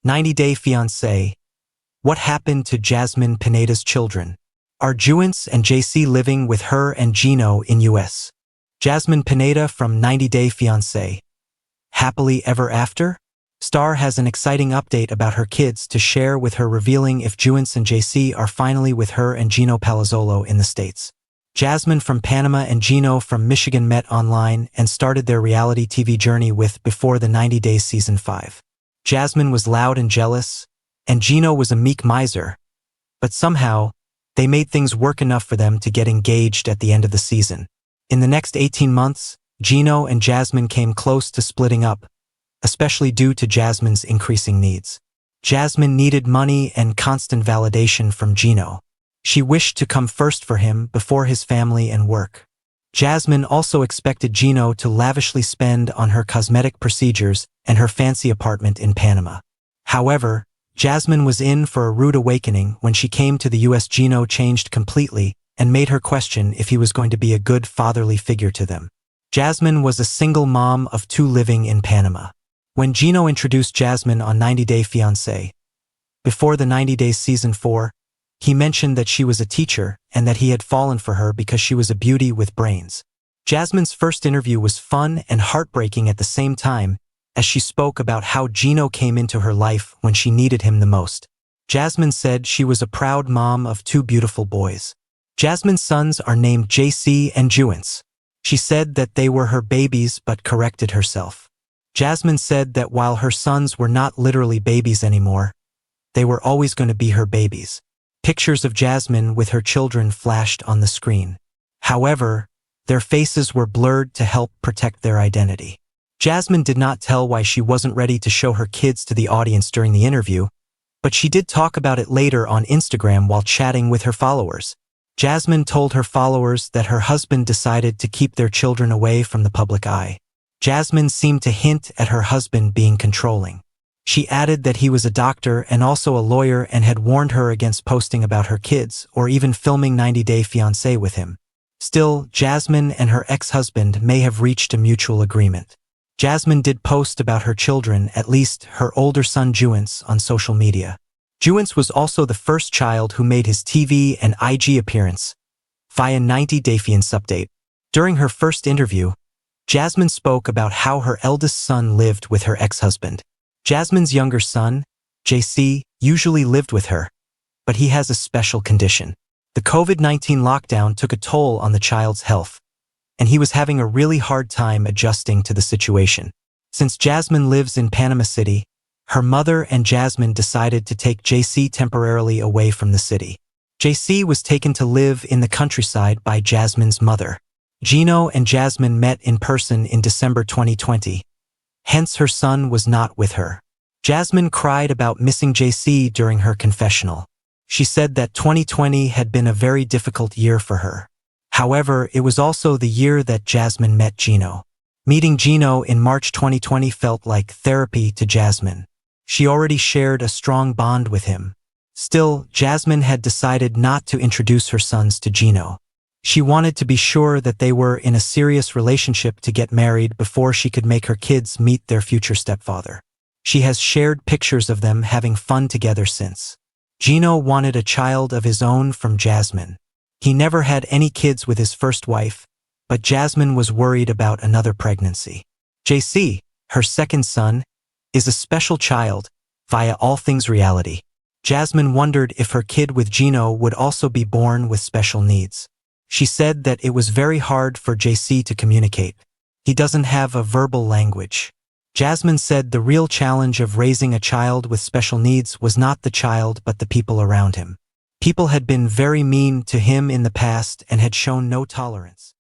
90-Day Fiancé. What happened to Jasmine Pineda's children? Are Juance and JC living with her and Gino in US? Jasmine Pineda from 90-Day Fiancé. Happily ever after? Star has an exciting update about her kids to share with her, revealing if Juance and JC are finally with her and Gino Palazzolo in the States. Jasmine from Panama and Gino from Michigan met online and started their reality TV journey with Before the 90 Days Season 5. Jasmine was loud and jealous, and Gino was a meek miser. But somehow, they made things work enough for them to get engaged at the end of the season. In the next 18 months, Gino and Jasmine came close to splitting up, especially due to Jasmine's increasing needs. Jasmine needed money and constant validation from Gino. She wished to come first for him before his family and work. Jasmine also expected Gino to lavishly spend on her cosmetic procedures and her fancy apartment in Panama. However, Jasmine was in for a rude awakening when she came to the US. Gino changed completely and made her question if he was going to be a good fatherly figure to them. Jasmine was a single mom of 2 living in Panama. When Gino introduced Jasmine on 90-Day Fiancé, Before the 90 Days Season 4, he mentioned that she was a teacher and that he had fallen for her because she was a beauty with brains. Jasmine's first interview was fun and heartbreaking at the same time, as she spoke about how Gino came into her life when she needed him the most. Jasmine said she was a proud mom of 2 beautiful boys. Jasmine's sons are named JC and Juance. She said that they were her babies but corrected herself. Jasmine said that while her sons were not literally babies anymore, they were always going to be her babies. Pictures of Jasmine with her children flashed on the screen. However, their faces were blurred to help protect their identity. Jasmine did not tell why she wasn't ready to show her kids to the audience during the interview, but she did talk about it later on Instagram while chatting with her followers. Jasmine told her followers that her husband decided to keep their children away from the public eye. Jasmine seemed to hint at her husband being controlling. She added that he was a doctor and also a lawyer and had warned her against posting about her kids or even filming 90-Day Fiancé with him. Still, Jasmine and her ex-husband may have reached a mutual agreement. Jasmine did post about her children, at least her older son Juance, on social media. Juance was also the first child who made his TV and IG appearance via 90-Day Fiancé update. During her first interview, Jasmine spoke about how her eldest son lived with her ex-husband. Jasmine's younger son, JC, usually lived with her, but he has a special condition. The COVID-19 lockdown took a toll on the child's health, and he was having a really hard time adjusting to the situation. Since Jasmine lives in Panama City, her mother and Jasmine decided to take JC temporarily away from the city. JC was taken to live in the countryside by Jasmine's mother. Gino and Jasmine met in person in December 2020. Hence, her son was not with her. Jasmine cried about missing JC during her confessional. She said that 2020 had been a very difficult year for her. However, it was also the year that Jasmine met Gino. Meeting Gino in March 2020 felt like therapy to Jasmine. She already shared a strong bond with him. Still, Jasmine had decided not to introduce her sons to Gino. She wanted to be sure that they were in a serious relationship to get married before she could make her kids meet their future stepfather. She has shared pictures of them having fun together since. Gino wanted a child of his own from Jasmine. He never had any kids with his first wife, but Jasmine was worried about another pregnancy. JC, her second son, is a special child via All Things Reality. Jasmine wondered if her kid with Gino would also be born with special needs. She said that it was very hard for JC to communicate. He doesn't have a verbal language. Jasmine said the real challenge of raising a child with special needs was not the child but the people around him. People had been very mean to him in the past and had shown no tolerance.